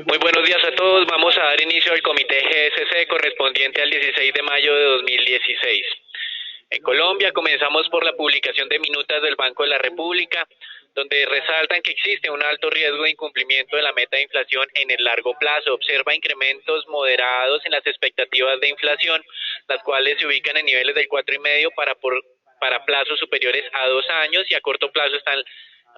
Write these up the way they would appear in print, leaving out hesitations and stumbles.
Muy buenos días a todos. Vamos a dar inicio al comité GSC correspondiente al 16 de mayo de 2016. En Colombia comenzamos por la publicación de minutas del Banco de la República, donde resaltan que existe un alto riesgo de incumplimiento de la meta de inflación en el largo plazo. Observa incrementos moderados en las expectativas de inflación, las cuales se ubican en niveles del 4,5 para plazos superiores a 2 años y a corto plazo están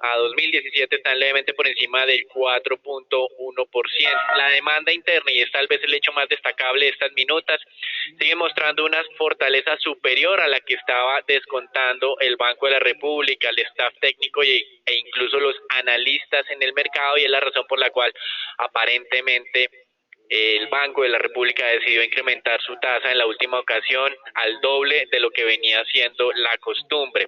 a 2017 están levemente por encima del 4,1%. La demanda interna, y es tal vez el hecho más destacable de estas minutas, sigue mostrando una fortaleza superior a la que estaba descontando el Banco de la República, el staff técnico e incluso los analistas en el mercado, y es la razón por la cual aparentemente el Banco de la República decidió incrementar su tasa en la última ocasión al doble de lo que venía siendo la costumbre.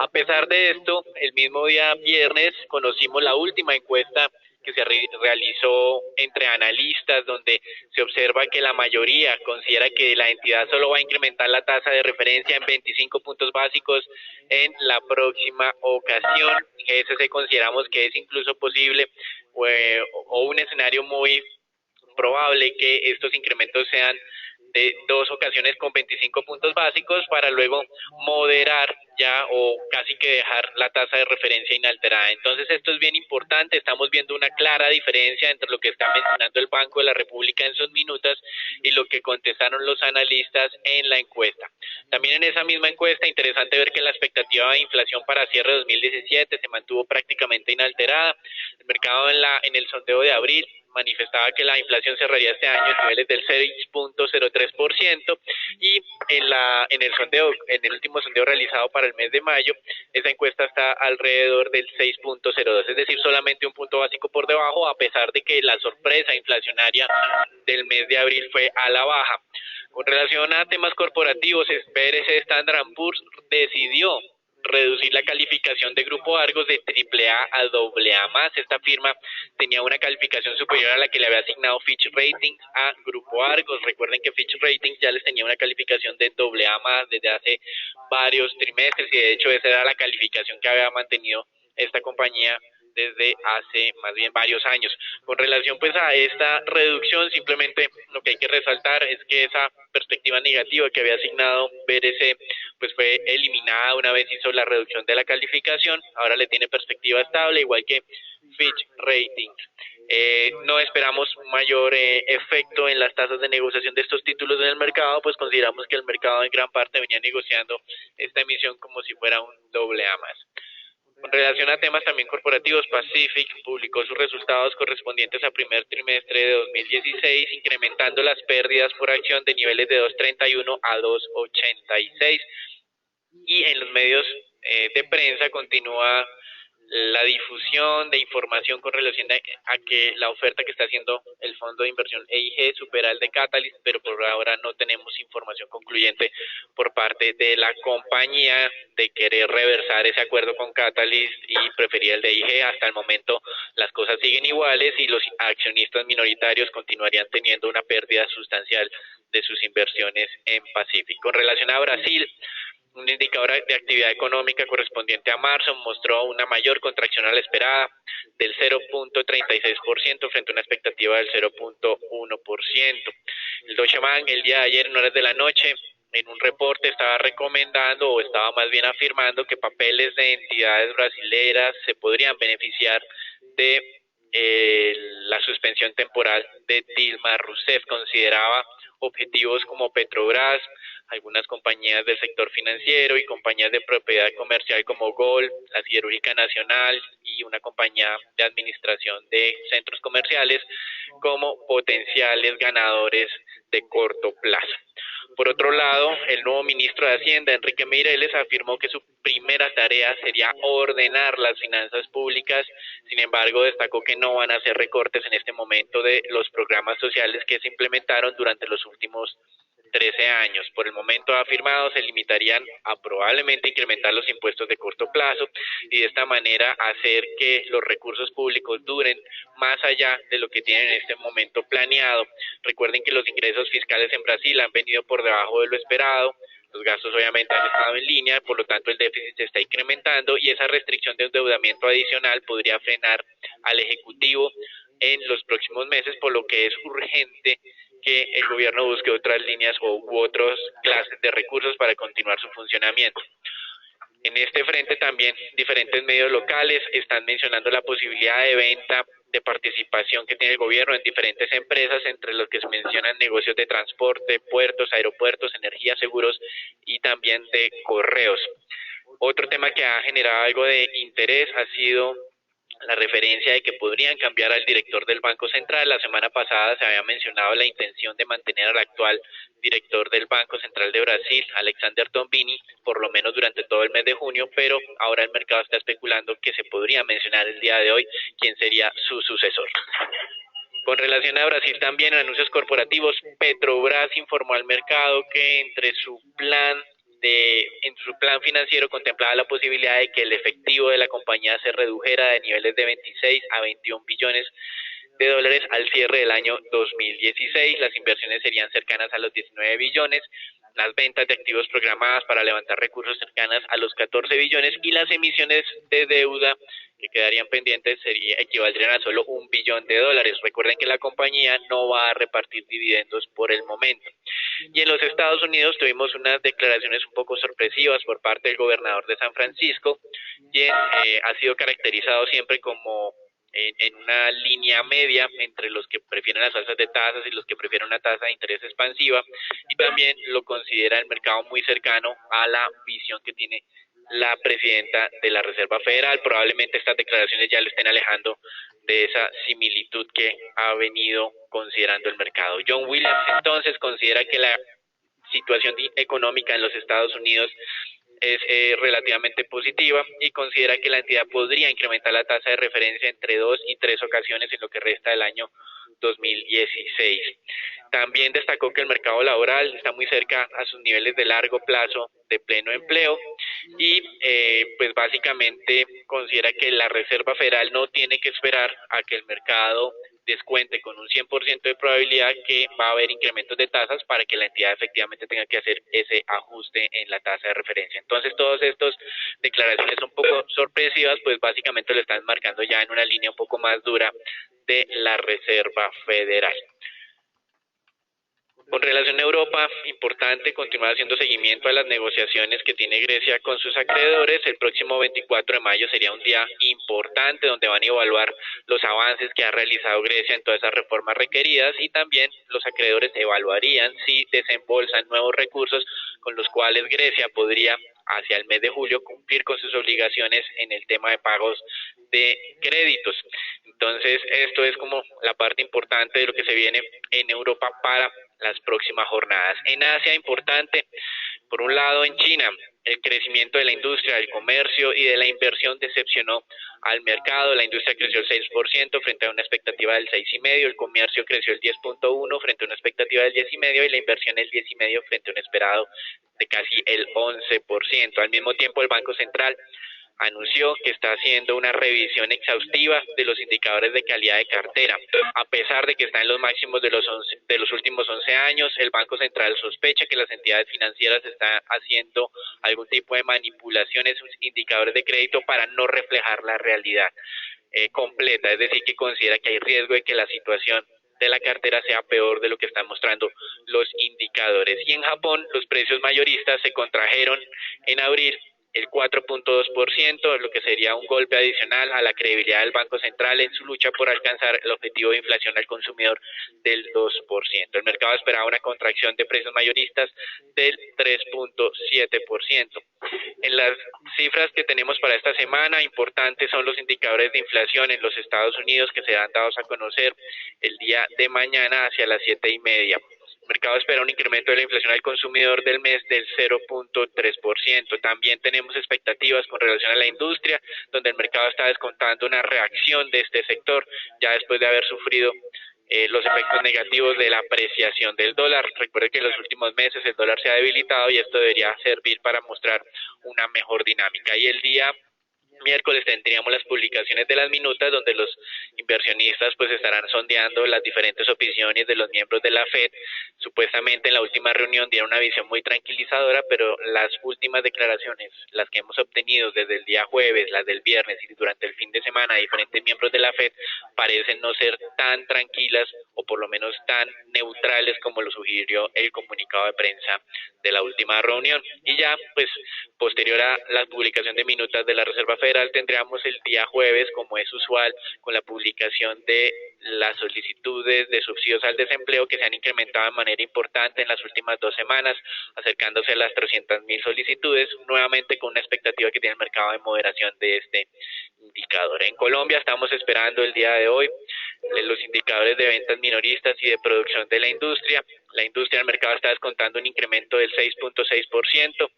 A pesar de esto, el mismo día viernes conocimos la última encuesta que se realizó entre analistas, donde se observa que la mayoría considera que la entidad solo va a incrementar la tasa de referencia en 25 puntos básicos en la próxima ocasión. En GSC consideramos que es incluso posible o un escenario muy probable que estos incrementos sean de 2 ocasiones con 25 puntos básicos para luego moderar ya o casi que dejar la tasa de referencia inalterada. Entonces esto es bien importante, estamos viendo una clara diferencia entre lo que está mencionando el Banco de la República en sus minutas y lo que contestaron los analistas en la encuesta. También en esa misma encuesta, interesante ver que la expectativa de inflación para cierre de 2017 se mantuvo prácticamente inalterada. El mercado en el sondeo de abril manifestaba que la inflación cerraría este año en niveles del 6,03% y en el último sondeo realizado para el mes de mayo, esa encuesta está alrededor del 6,02, es decir, solamente un punto básico por debajo, a pesar de que la sorpresa inflacionaria del mes de abril fue a la baja. Con relación a temas corporativos, PRC Standard & Poor's decidió reducir la calificación de Grupo Argos de AAA a AA+. Esta firma tenía una calificación superior a la que le había asignado Fitch Ratings a Grupo Argos. Recuerden que Fitch Ratings ya les tenía una calificación de AA+ desde hace varios trimestres, y de hecho esa era la calificación que había mantenido esta compañía desde hace más bien varios años. Con relación pues a esta reducción, simplemente lo que hay que resaltar es que esa perspectiva negativa que había asignado BRC pues fue eliminada una vez hizo la reducción de la calificación. Ahora le tiene perspectiva estable, igual que Fitch Ratings. No esperamos un mayor efecto en las tasas de negociación de estos títulos en el mercado, pues consideramos que el mercado en gran parte venía negociando esta emisión como si fuera un AA+. Con relación a temas también corporativos, Pacific publicó sus resultados correspondientes al primer trimestre de 2016, incrementando las pérdidas por acción de niveles de 2,31 a 2,86. Y en los medios de prensa continúa la difusión de información con relación a que la oferta que está haciendo el fondo de inversión EIG supera el de Catalyst, pero por ahora no tenemos información concluyente por parte de la compañía de querer reversar ese acuerdo con Catalyst y preferir el de EIG. Hasta el momento las cosas siguen iguales y los accionistas minoritarios continuarían teniendo una pérdida sustancial de sus inversiones en Pacific. Con relación a Brasil, un indicador de actividad económica correspondiente a marzo mostró una mayor contracción a la esperada del 0,36% frente a una expectativa del 0,1%. El Deutsche Bank el día de ayer en horas de la noche en un reporte estaba recomendando o estaba más bien afirmando que papeles de entidades brasileras se podrían beneficiar de la suspensión temporal de Dilma Rousseff. Consideraba objetivos como Petrobras, algunas compañías del sector financiero y compañías de propiedad comercial como Gol, la Siderúrgica Nacional y una compañía de administración de centros comerciales como potenciales ganadores de corto plazo. Por otro lado, el nuevo ministro de Hacienda, Enrique Meireles, afirmó que su primera tarea sería ordenar las finanzas públicas. Sin embargo, destacó que no van a hacer recortes en este momento de los programas sociales que se implementaron durante los últimos 13 años. Por el momento, ha afirmado, se limitarían a probablemente incrementar los impuestos de corto plazo y de esta manera hacer que los recursos públicos duren más allá de lo que tienen en este momento planeado. Recuerden que los ingresos fiscales en Brasil han venido por debajo de lo esperado, Los gastos obviamente han estado en línea, por lo tanto el déficit se está incrementando y esa restricción de endeudamiento adicional podría frenar al Ejecutivo en los próximos meses, por lo que es urgente que el gobierno busque otras líneas u otras clases de recursos para continuar su funcionamiento. En este frente también diferentes medios locales están mencionando la posibilidad de venta de participación que tiene el gobierno en diferentes empresas, entre los que se mencionan negocios de transporte, puertos, aeropuertos, energía, seguros y también de correos. Otro tema que ha generado algo de interés ha sido la referencia de que podrían cambiar al director del Banco Central. La semana pasada se había mencionado la intención de mantener al actual director del Banco Central de Brasil, Alexander Tombini, por lo menos durante todo el mes de junio, pero ahora el mercado está especulando que se podría mencionar el día de hoy quién sería su sucesor. Con relación a Brasil también, en anuncios corporativos, Petrobras informó al mercado que en su plan financiero contemplaba la posibilidad de que el efectivo de la compañía se redujera de niveles de 26 a 21 billones de dólares al cierre del año 2016. Las inversiones serían cercanas a los 19 billones, las ventas de activos programadas para levantar recursos cercanas a los 14 billones y las emisiones de deuda que quedarían pendientes equivaldrían a solo $1 billón. Recuerden que la compañía no va a repartir dividendos por el momento. Y en los Estados Unidos tuvimos unas declaraciones un poco sorpresivas por parte del gobernador de San Francisco, quien ha sido caracterizado siempre como en una línea media entre los que prefieren las alzas de tasas y los que prefieren una tasa de interés expansiva, y también lo considera el mercado muy cercano a la visión que tiene la presidenta de la Reserva Federal. Probablemente estas declaraciones ya lo estén alejando de esa similitud que ha venido considerando el mercado. John Williams entonces considera que la situación económica en los Estados Unidos es relativamente positiva y considera que la entidad podría incrementar la tasa de referencia entre 2 y 3 ocasiones en lo que resta del año 2016. También destacó que el mercado laboral está muy cerca a sus niveles de largo plazo de pleno empleo y pues básicamente considera que la Reserva Federal no tiene que esperar a que el mercado descuente con un 100% de probabilidad que va a haber incrementos de tasas para que la entidad efectivamente tenga que hacer ese ajuste en la tasa de referencia. Entonces, todas estas declaraciones un poco sorpresivas, pues básicamente lo están marcando ya en una línea un poco más dura de la Reserva Federal. Con relación a Europa, importante continuar haciendo seguimiento a las negociaciones que tiene Grecia con sus acreedores. El próximo 24 de mayo sería un día importante donde van a evaluar los avances que ha realizado Grecia en todas esas reformas requeridas y también los acreedores evaluarían si desembolsan nuevos recursos con los cuales Grecia podría hacia el mes de julio cumplir con sus obligaciones en el tema de pagos de créditos. Entonces, esto es como la parte importante de lo que se viene en Europa para las próximas jornadas. En Asia, importante, por un lado en China, el crecimiento de la industria, del comercio y de la inversión decepcionó al mercado. La industria creció el 6% frente a una expectativa del 6,5%, el comercio creció el 10,1% frente a una expectativa del 10,5% y la inversión el 10,5% frente a un esperado de casi el 11%. Al mismo tiempo, el Banco Central anunció que está haciendo una revisión exhaustiva de los indicadores de calidad de cartera. A pesar de que está en los máximos de los últimos 11 años, el Banco Central sospecha que las entidades financieras están haciendo algún tipo de manipulación en sus indicadores de crédito para no reflejar la realidad completa, es decir, que considera que hay riesgo de que la situación de la cartera sea peor de lo que están mostrando los indicadores. Y en Japón, los precios mayoristas se contrajeron en abril el 4,2%, lo que sería un golpe adicional a la credibilidad del Banco Central en su lucha por alcanzar el objetivo de inflación al consumidor del 2%. El mercado esperaba una contracción de precios mayoristas del 3,7%. En las cifras que tenemos para esta semana, importantes son los indicadores de inflación en los Estados Unidos que serán dados a conocer el día de mañana hacia las 7:30. El mercado espera un incremento de la inflación al consumidor del mes del 0,3%. También tenemos expectativas con relación a la industria, donde el mercado está descontando una reacción de este sector, ya después de haber sufrido los efectos negativos de la apreciación del dólar. Recuerde que en los últimos meses el dólar se ha debilitado y esto debería servir para mostrar una mejor dinámica. Y el día miércoles tendríamos las publicaciones de las minutas donde los inversionistas pues estarán sondeando las diferentes opiniones de los miembros de la Fed. Supuestamente en la última reunión dieron una visión muy tranquilizadora, pero las últimas declaraciones, las que hemos obtenido desde el día jueves, las del viernes y durante el fin de semana, diferentes miembros de la Fed parecen no ser tan tranquilas o por lo menos tan neutrales como lo sugirió el comunicado de prensa de la última reunión. Y ya pues posterior a la publicación de minutas de la Reserva Federal tendríamos el día jueves, como es usual, con la publicación de las solicitudes de subsidios al desempleo que se han incrementado de manera importante en las últimas 2 semanas, acercándose a las 300.000 solicitudes, nuevamente con una expectativa que tiene el mercado de moderación de este indicador. En Colombia estamos esperando el día de hoy los indicadores de ventas minoristas y de producción de la industria. La industria del mercado está descontando un incremento del 6.6%.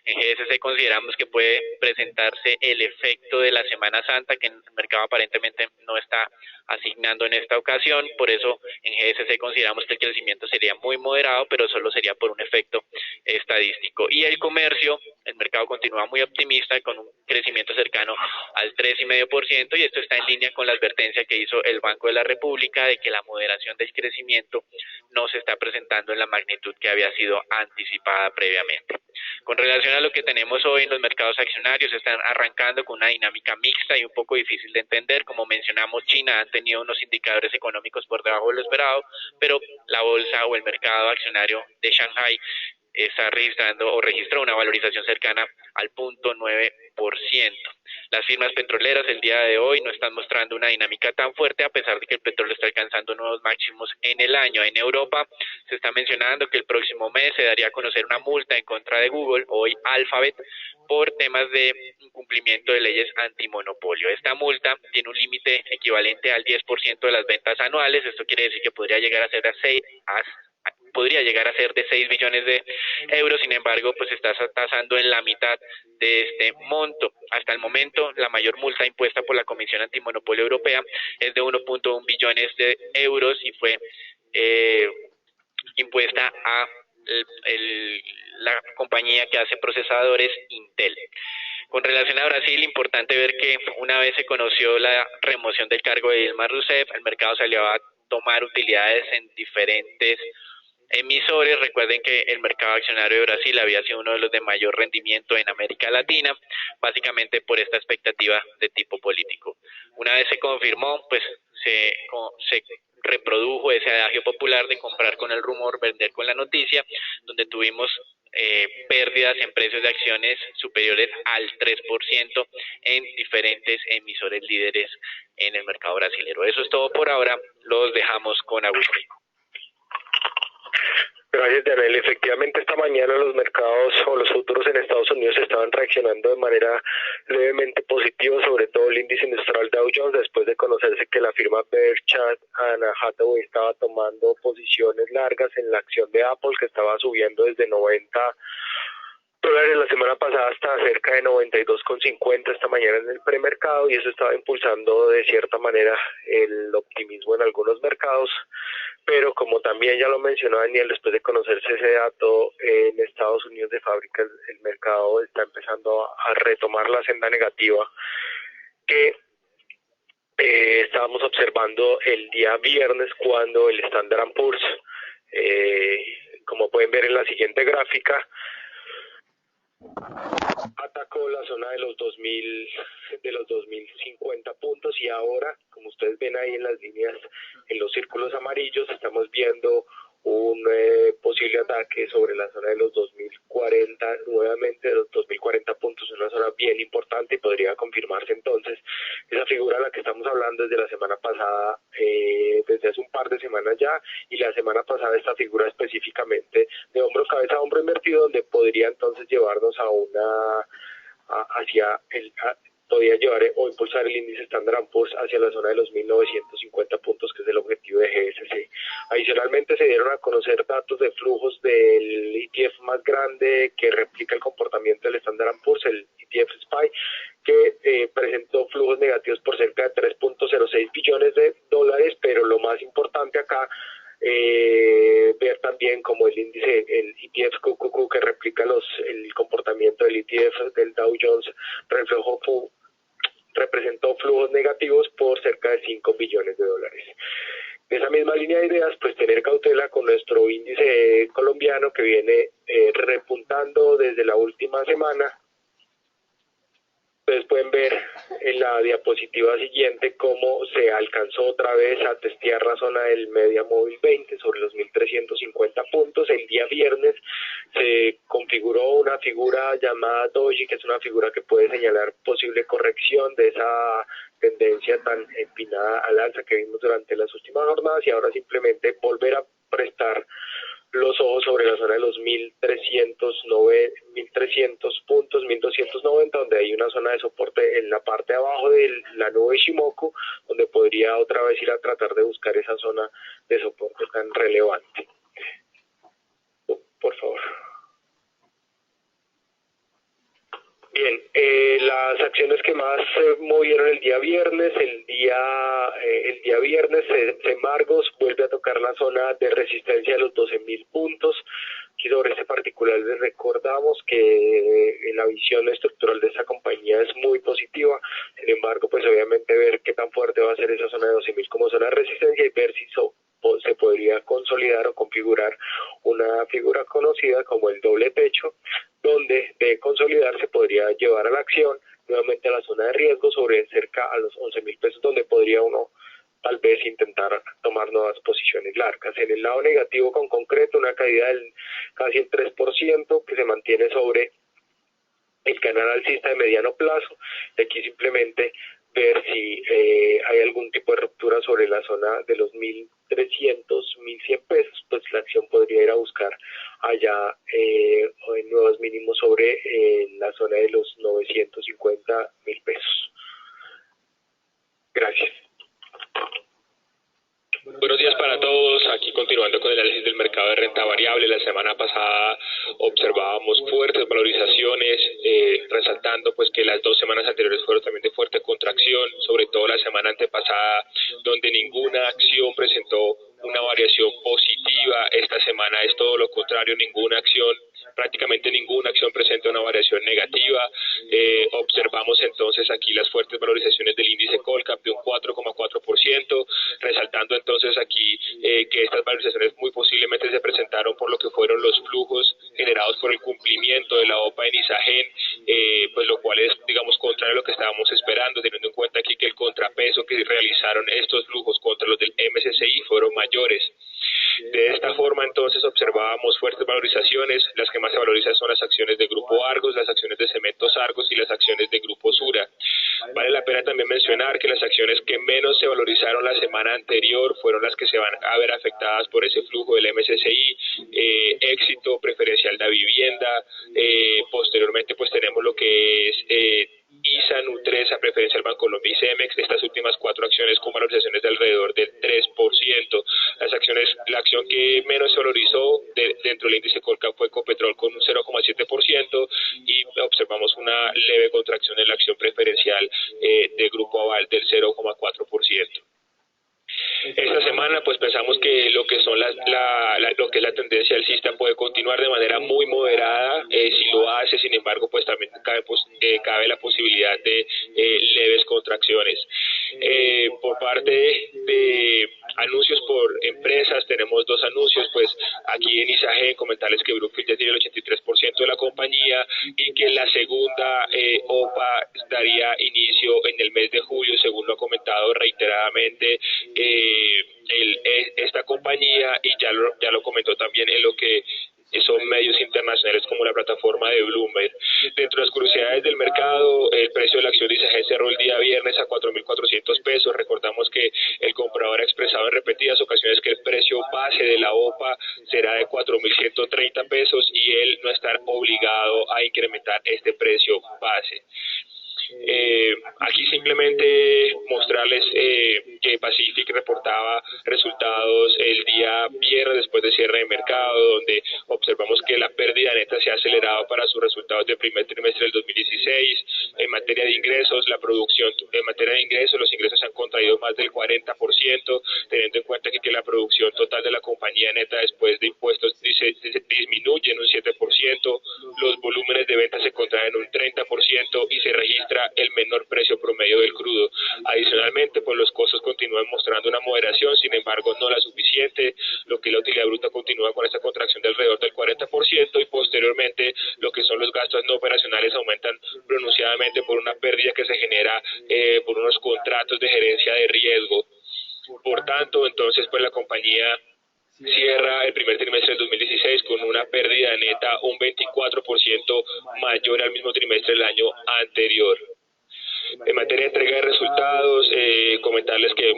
En GSC consideramos que puede presentarse el efecto de la Semana Santa, que el mercado aparentemente no está asignando en esta ocasión. Por eso en GSC consideramos que el crecimiento sería muy moderado, pero solo sería por un efecto estadístico. Y el comercio, el mercado continúa muy optimista con un crecimiento cercano al 3,5%, y esto está en línea con la advertencia que hizo el Banco de la República de que la moderación del crecimiento no se está presentando en la magnitud que había sido anticipada previamente. Con relación a lo que tenemos hoy en los mercados accionarios, están arrancando con una dinámica mixta y un poco difícil de entender. Como mencionamos, China ha tenido unos indicadores económicos por debajo de lo esperado, pero la bolsa o el mercado accionario de Shanghai está registrando o registra una valorización cercana al 0.9%. Las firmas petroleras el día de hoy no están mostrando una dinámica tan fuerte, a pesar de que el petróleo está alcanzando nuevos máximos en el año. En Europa se está mencionando que el próximo mes se daría a conocer una multa en contra de Google, hoy Alphabet, por temas de incumplimiento de leyes antimonopolio. Esta multa tiene un límite equivalente al 10% de las ventas anuales. Esto quiere decir que podría llegar a ser de 6 billones de euros. Sin embargo, pues está tasando en la mitad de este monto. Hasta el momento, la mayor multa impuesta por la Comisión Antimonopolio Europea es de 1.1 billones de euros y fue impuesta a la compañía que hace procesadores Intel. Con relación a Brasil, importante ver que una vez se conoció la remoción del cargo de Dilma Rousseff, el mercado salió a tomar utilidades en diferentes emisores. Recuerden que el mercado accionario de Brasil había sido uno de los de mayor rendimiento en América Latina, básicamente por esta expectativa de tipo político. Una vez se confirmó, pues se reprodujo ese adagio popular de comprar con el rumor, vender con la noticia, donde tuvimos pérdidas en precios de acciones superiores al 3% en diferentes emisores líderes en el mercado brasilero. Eso es todo por ahora, los dejamos con Agustín. Gracias, Daniel. Efectivamente, esta mañana los mercados o los futuros en Estados Unidos estaban reaccionando de manera levemente positiva, sobre todo el índice industrial Dow Jones, después de conocerse que la firma Berkshire Hathaway estaba tomando posiciones largas en la acción de Apple, que estaba subiendo desde $90 la semana pasada hasta cerca de 92,50 esta mañana en el premercado, y eso estaba impulsando de cierta manera el optimismo en algunos mercados. Pero como también ya lo mencionó Daniel, después de conocerse ese dato en Estados Unidos de fábrica, el mercado está empezando a retomar la senda negativa que estábamos observando el día viernes, cuando el Standard & Poor's, como pueden ver en la siguiente gráfica, atacó la zona de los 2050 puntos, y ahora, como ustedes ven ahí en las líneas, en los círculos amarillos, estamos viendo un posible ataque sobre la zona de los 2040, nuevamente de los 2040 puntos, una zona bien importante, y podría confirmarse entonces esa figura a la que estamos hablando desde la semana pasada, desde hace un par de semanas ya, y la semana pasada esta figura específicamente de hombro, cabeza, hombro invertido, donde podría entonces llevarnos podría llevar o impulsar el índice Standard & Poor's hacia la zona de los 1950 puntos, que es el objetivo de GSC. Adicionalmente, se dieron a conocer datos de flujos del ETF más grande que replica el comportamiento del Standard & Poor's, el ETF SPY, que presentó flujos negativos por cerca de 3.06 billones de dólares, pero lo más importante acá, ver también como el índice, el ETF QQQ, que replica el comportamiento del ETF del Dow Jones, reflejó representó flujos negativos por cerca de 5 billones de dólares. En esa misma línea de ideas, pues tener cautela con nuestro índice colombiano que viene repuntando desde la última semana. Ustedes pueden ver en la diapositiva siguiente cómo se alcanzó otra vez a testear la zona del media móvil 20 sobre los 1.350 puntos. El día viernes se configuró una figura llamada doji, que es una figura que puede señalar posible corrección de esa tendencia tan empinada al alza que vimos durante las últimas jornadas, y ahora simplemente volver a prestar los ojos sobre la zona de los 1.300 puntos, 1.290, donde hay una zona de soporte en la parte de abajo de la nube Shimoku, donde podría otra vez ir a tratar de buscar esa zona de soporte tan relevante. Por favor. Bien, las acciones que más se movieron el día viernes, el día viernes Semargos vuelve a tocar la zona de resistencia de los 12.000 puntos. Aquí sobre este particular les recordamos que la visión estructural de esta compañía es muy positiva. Sin embargo, pues obviamente ver qué tan fuerte va a ser esa zona de 12.000 como zona de resistencia y ver si se podría consolidar o configurar una figura conocida como el doble techo, donde de consolidarse podría llevar a la acción nuevamente a la zona de riesgo sobre cerca a los 11.000 pesos, donde podría uno tal vez intentar tomar nuevas posiciones largas. En el lado negativo, con concreto, una caída del casi el 3% que se mantiene sobre el canal alcista de mediano plazo. Y aquí simplemente ver si hay algún tipo de ruptura sobre la zona de los 1.300, 1.100 pesos, pues la acción podría ir a buscar allá nuevos mínimos sobre la zona de los 950.000 pesos. Gracias. Buenos días para todos. Aquí continuando con el análisis del mercado de renta variable. La semana pasada observábamos fuertes valorizaciones, resaltando pues que las 2 semanas anteriores fueron también de fuerte contracción, sobre todo la semana antepasada, donde ninguna acción presentó una variación positiva. Esta semana es todo lo contrario, prácticamente ninguna acción presenta una variación negativa. Observamos entonces aquí las fuertes valorizaciones del índice Colcap de un 4,4%, resaltando entonces aquí que estas valorizaciones muy posiblemente se presentaron por lo que fueron los flujos generados por el cumplimiento de la OPA en Isagen, pues lo cual es, digamos, contrario a lo que estábamos esperando, teniendo en cuenta aquí que el contrapeso que realizaron estos flujos contra los del MSCI fueron mayores. De esta forma, entonces, observábamos fuertes valorizaciones. Las que más se valorizan son las acciones de Grupo Argos, las acciones de Cementos Argos y las acciones de Grupo Sura. Vale la pena también mencionar que las acciones que menos se valorizaron la semana anterior fueron las que se van a ver afectadas por ese flujo del MSCI, Éxito, Preferencial de Vivienda. Posteriormente, pues tenemos lo que es ISA, Nutresa, Preferencial Bancolombia y Cemex. Estas últimas 4 acciones con valorizaciones de alrededor del 3%. La acción que menos se valorizó dentro del índice Colcap fue Ecopetrol con un 0,7% y observamos una leve contracción en la acción preferencial de Grupo Aval del 0,4%. Esta semana pues pensamos que lo que son lo que es la tendencia alcista puede continuar de manera muy moderada. Si lo hace, sin embargo, pues también cabe la posibilidad de leves contracciones. Por parte de anuncios por empresas, tenemos 2 anuncios. Pues aquí en Isagen comentarles que Brookfield ya tiene el 83% de la compañía y que la segunda OPA daría inicio en el mes de julio, según lo ha comentado reiteradamente esta compañía, y ya lo comentó también en lo que son medios internacionales como la plataforma de Bloomberg. Dentro de las curiosidades del mercado, el precio de la acción de Isagen cerró el día viernes a 4.400 pesos. Recordamos que el comprador ha expresado en repetidas ocasiones que el precio base de la OPA será de 4.130 pesos y él no está obligado a incrementar este precio base. Aquí simplemente mostrarles que Pacific reportaba resultados el día viernes después de cierre de mercado, donde observamos que la pérdida neta se ha acelerado para sus resultados del primer trimestre del 2016. En materia de ingresos, los ingresos se han contraído más del 40%, teniendo en cuenta que la producción total de la compañía neta después de impuestos disminuye en un 7%, los volúmenes de ventas se contraen un 3%, 30% y se registra el menor precio promedio del crudo. Adicionalmente, pues los costos continúan mostrando una moderación, sin embargo no la suficiente, lo que la utilidad bruta continúa con esta contracción de alrededor del 40% y posteriormente lo que son los gastos no operacionales aumentan pronunciadamente por una pérdida que se genera por unos contratos de gerencia de riesgo. Por tanto, entonces pues la compañía cierra el primer trimestre del 2016 con una pérdida neta un 24% mayor al mismo trimestre del año anterior. En materia de entrega de resultados, comentarles que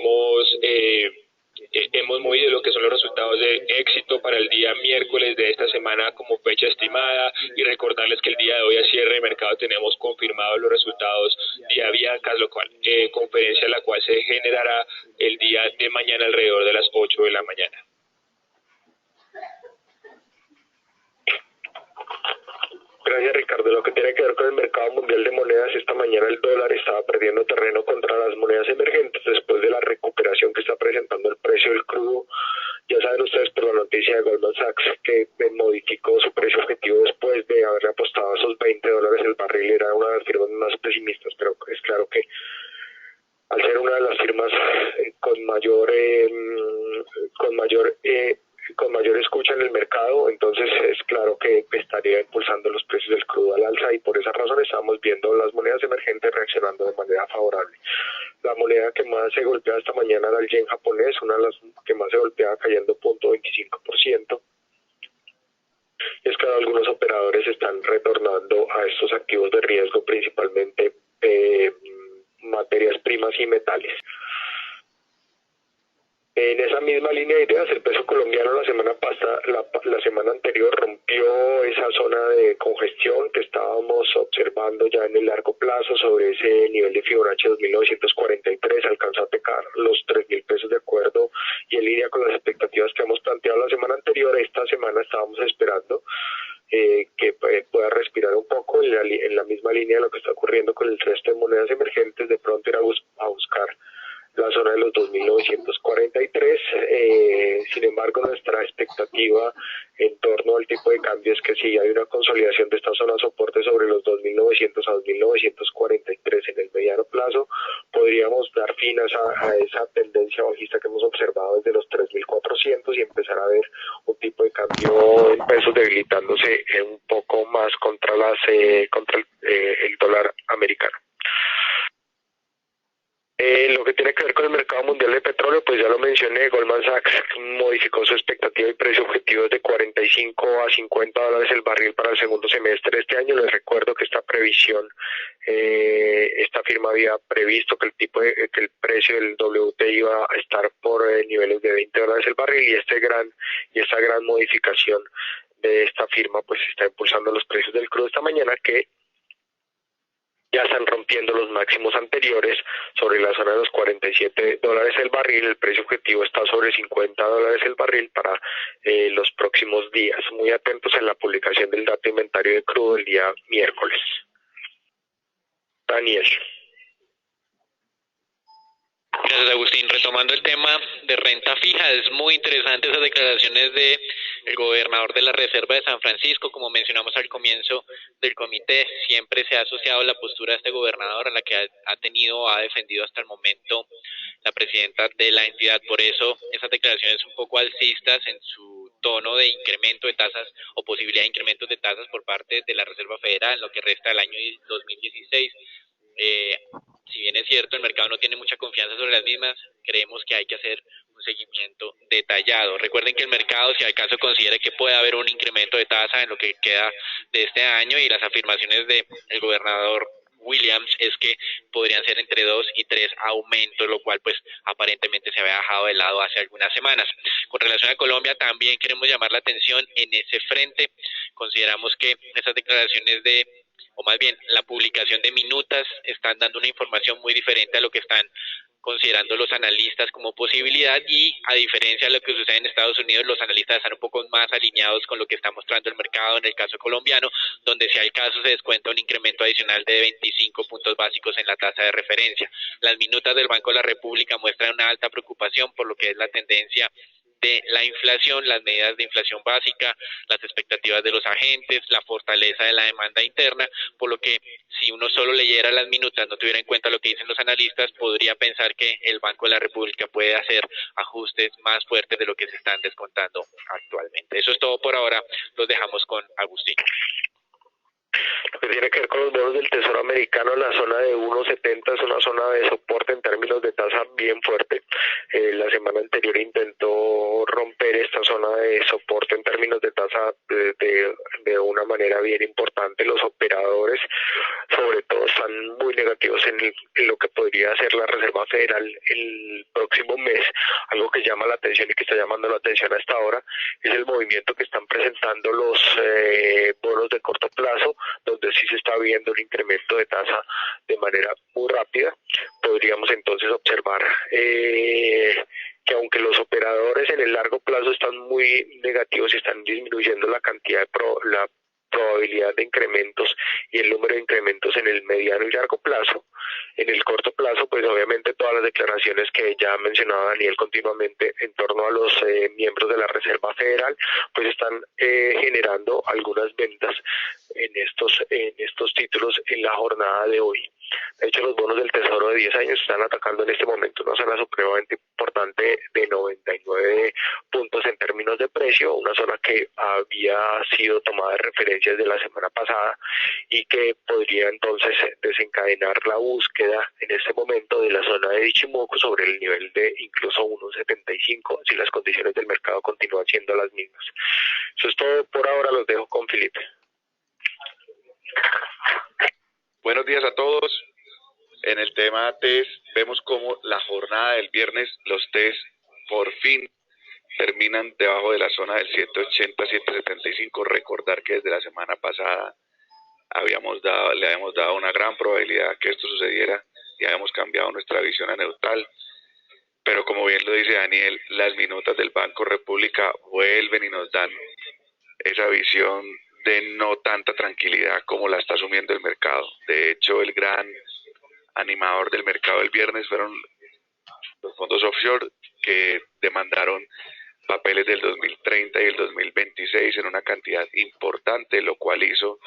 hemos movido lo que son los resultados de éxito para el día miércoles de esta semana como fecha estimada y recordarles que el día de hoy a cierre de mercado tenemos confirmados los resultados de Avianca, lo cual conferencia la cual se generará el día de mañana alrededor de las 8 de la mañana. Gracias, Ricardo. Lo que tiene que ver con el mercado mundial de monedas, esta mañana el dólar estaba perdiendo terreno contra las monedas emergentes después de la recuperación que está presentando el precio del crudo. Ya saben ustedes por la noticia de Goldman Sachs que modificó su precio objetivo después de haberle apostado a esos $20 el barril. Era una de las firmas más pesimistas, pero es claro que al ser una de las firmas con mayor escucha en el mercado, entonces es claro que estaría impulsando los precios del crudo al alza y por esa razón estamos viendo las monedas emergentes reaccionando de manera favorable. La moneda que más se golpeaba esta mañana era el yen japonés, una de las que más se golpeaba cayendo 0.25%. Y es que algunos operadores están retornando a estos activos de riesgo, principalmente materias primas y metales. En esa misma línea de ideas, el peso colombiano la semana anterior rompió esa zona de congestión que estábamos observando ya en el largo plazo sobre ese nivel de Fibonacci 2.943, alcanzó a tocar los 3.000 pesos de acuerdo y en línea con las expectativas que hemos planteado la semana anterior. Esta semana estábamos esperando que pueda respirar un poco en la misma línea de lo que está ocurriendo con el resto de monedas emergentes, de pronto ir a buscar la zona de los 2.943, sin embargo nuestra expectativa en torno al tipo de cambio es que si hay una consolidación de esta zona de soporte sobre los 2.900 a 2.943 en el mediano plazo, podríamos dar fin a esa tendencia bajista que hemos observado desde los 3.400 y empezar a ver un tipo de cambio en pesos debilitándose un poco más contra el dólar americano. Lo que tiene que ver con el mercado mundial de petróleo, pues ya lo mencioné, Goldman Sachs modificó su expectativa y precio objetivo de 45 a $50 el barril para el segundo semestre de este año. Les recuerdo que esta previsión, esta firma había previsto que el precio del WTI iba a estar por niveles de $20 el barril y esta gran modificación de esta firma pues está impulsando los precios del crudo esta mañana, que ya están rompiendo los máximos anteriores sobre la zona de los $47 el barril. El precio objetivo está sobre $50 el barril para los próximos días. Muy atentos en la publicación del dato de inventario de crudo el día miércoles. Daniel. Gracias, Agustín. Retomando el tema de renta fija, es muy interesante esas declaraciones de el gobernador de la Reserva de San Francisco. Como mencionamos al comienzo del comité, siempre se ha asociado la postura de este gobernador a la que ha defendido hasta el momento la presidenta de la entidad. Por eso esas declaraciones un poco alcistas en su tono de incremento de tasas o posibilidad de incrementos de tasas por parte de la Reserva Federal en lo que resta del año 2016. Si bien es cierto, el mercado no tiene mucha confianza sobre las mismas, creemos que hay que hacer un seguimiento detallado. Recuerden que el mercado, si al caso considera que puede haber un incremento de tasa en lo que queda de este año, y las afirmaciones del gobernador Williams es que podrían ser entre 2 y 3 aumentos, lo cual pues aparentemente se había dejado de lado hace algunas semanas. Con relación a Colombia, también queremos llamar la atención en ese frente. Consideramos que esas declaraciones o más bien la publicación de minutas están dando una información muy diferente a lo que están considerando los analistas como posibilidad, y a diferencia de lo que sucede en Estados Unidos, los analistas están un poco más alineados con lo que está mostrando el mercado en el caso colombiano, donde si hay caso se descuenta un incremento adicional de 25 puntos básicos en la tasa de referencia. Las minutas del Banco de la República muestran una alta preocupación por lo que es la tendencia de la inflación, las medidas de inflación básica, las expectativas de los agentes, la fortaleza de la demanda interna, por lo que si uno solo leyera las minutas, no tuviera en cuenta lo que dicen los analistas, podría pensar que el Banco de la República puede hacer ajustes más fuertes de lo que se están descontando actualmente. Eso es todo por ahora, los dejamos con Agustín. Lo que tiene que ver con los bonos del Tesoro americano, la zona de 1.70 es una zona de soporte en términos de tasa bien fuerte. La semana anterior intentó romper esta zona de soporte en términos de tasa de una manera bien importante. Los operadores, sobre todo, están muy negativos en lo que podría ser la Reserva Federal el próximo mes. Algo que llama la atención y que está llamando la atención hasta ahora es el movimiento que están presentando los bonos de corto plazo, donde sí se está viendo un incremento de tasa de manera muy rápida. Podríamos entonces observar que aunque los operadores en el largo plazo están muy negativos y están disminuyendo la cantidad de la probabilidad de incrementos y el número de incrementos en el mediano y largo plazo, en el corto plazo, pues obviamente todas las declaraciones que ya ha mencionado Daniel continuamente en torno a los miembros de la Reserva Federal, pues están generando algunas ventas en estos títulos en la jornada de hoy. De hecho, los bonos del Tesoro de 10 años están atacando en este momento una zona supremamente importante de 99 puntos en términos de precio, una zona que había sido tomada de referencia desde la semana pasada y que podría entonces desencadenar la búsqueda en este momento de la zona de Ichimoku sobre el nivel de incluso 1.75 si las condiciones del mercado continúan siendo las mismas. Eso es todo por ahora, los dejo con Felipe. Buenos días a todos. En el tema test vemos como la jornada del viernes los test por fin terminan debajo de la zona del 780-775. Recordar que desde la semana pasada le habíamos dado una gran probabilidad que esto sucediera y habíamos cambiado nuestra visión a neutral. Pero como bien lo dice Daniel, las minutas del Banco República vuelven y nos dan esa visión de no tanta tranquilidad como la está asumiendo el mercado. De hecho, el gran animador del mercado el viernes fueron los fondos offshore que demandaron papeles del 2030 y el 2026 en una cantidad importante, lo cual hizo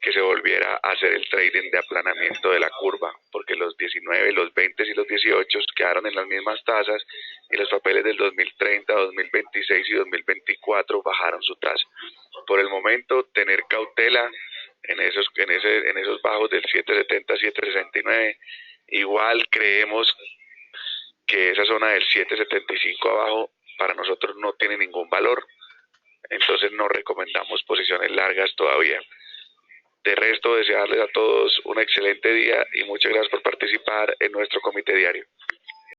que se volviera a hacer el trading de aplanamiento de la curva, porque los 19, los 20 y los 18 quedaron en las mismas tasas y los papeles del 2030, 2026 y 2024 bajaron su tasa. Por el momento, tener cautela en esos bajos del 770, 769. Igual creemos que esa zona del 775 abajo para nosotros no tiene ningún valor, entonces no recomendamos posiciones largas todavía. De resto, desearles a todos un excelente día y muchas gracias por participar en nuestro comité diario.